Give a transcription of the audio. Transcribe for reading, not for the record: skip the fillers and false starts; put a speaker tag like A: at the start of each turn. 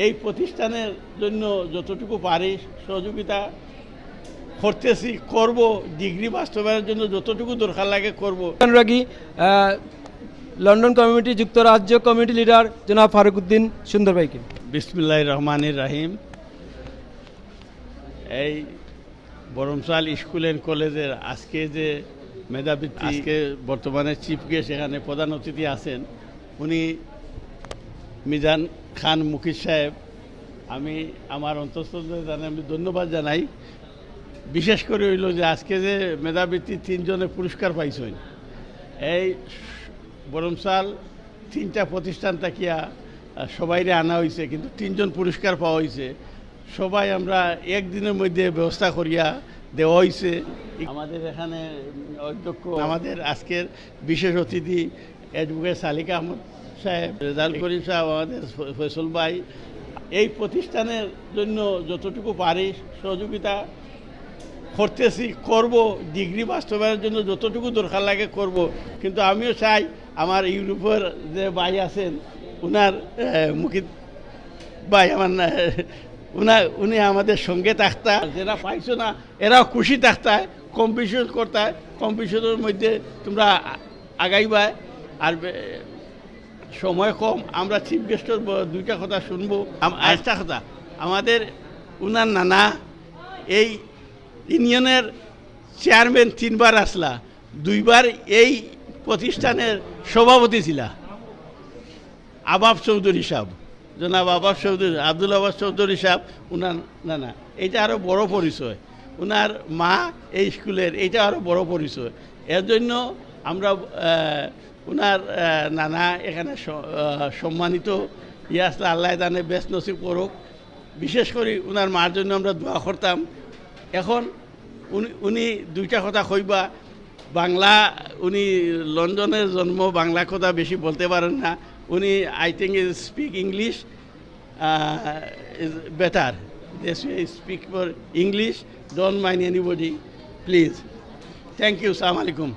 A: এই প্রতিষ্ঠানের জন্য যতটুকু পারি সহযোগিতা করতেছি, করব। ডিগ্রি বাস্তবায়নের জন্য যতটুকু দরকার লাগে করব।
B: অনুরাগী লন্ডন কমিউনিটি যুক্তরাজ্য কমিউনিটি লিডার জনাব ফারুক উদ্দিন সুন্দর ভাইকে।
A: বিসমিল্লাহির রহমানির রহিম। এই বরমসাল স্কুল অ্যান্ড কলেজের আজকে যে মেধাবৃত্তি, আজকে বর্তমানে চিফ গেস্ট এখানে প্রধান অতিথি আছেন, উনি মিজান খান মুকির সাহেব। আমি আমার অন্তঃস্থল থেকে আমি ধন্যবাদ জানাই। বিশেষ করে হইল যে আজকে যে মেধাবৃত্তি 3 জনে পুরস্কার পাইছেন, এই বরমসাল 3টা প্রতিষ্ঠান থাকিয়া সবাইরে আনা হয়েছে, কিন্তু 3 জন পুরস্কার পাওয়া হয়েছে। সবাই আমরা একদিনের মধ্যে ব্যবস্থা করিয়া দেওয়া হয়েছে। আমাদের এখানে অধ্যক্ষ, আমাদের আজকের বিশেষ অতিথি অ্যাডভোকেট সালিকা আহমদ সাহেব, রেজাল করিম সাহেব, আমাদের ফয়সল ভাই। এই প্রতিষ্ঠানের জন্য যতটুকু পারি সহযোগিতা করতেছি, করব। ডিগ্রি বাস্তবায়নের জন্য যতটুকু দরকার লাগে করব। কিন্তু আমিও চাই আমার ইউরোপের যে ভাই আছেন, উনার মুকিত ভাই, আমার উনি আমাদের সঙ্গে থাকতা, যারা পাইছো না এরাও খুশি থাকতায়, কম্পিটিশন করতায়। কম্পিটিশনের মধ্যে তোমরা আগাইবা। আর সময় কম, আমরা চিফ গেস্টের 2টা কথা শুনবো। আরেকটা কথা, আমাদের উনার নানা এই ইউনিয়নের চেয়ারম্যান 3 বার আসলা, 2 বার এই প্রতিষ্ঠানের সভাপতি ছিলা। আবাব চৌধুরী সাহেব, জনাব আবাব চৌধুরী, আব্দুল আবাব চৌধুরী সাহেব, উনার নানা। এইটা আরও বড় পরিচয়। উনার মা এই স্কুলের, এইটা আরও বড় পরিচয়। এর জন্য আমরা উনার নানা এখানে সম্মানিত আসলে আল্লাহ দানে বেশ নসিব করুক। বিশেষ করে উনার মার জন্য আমরা দোয়া করতাম। এখন উনি 2টা কথা কইবা। বাংলা, উনি লন্ডনের জন্ম, বাংলা কথা বেশি বলতে পারেন না উনি। I think is speak English is better. Speak for English, don't mind anybody please. Thank you, সালাম আলাইকুম।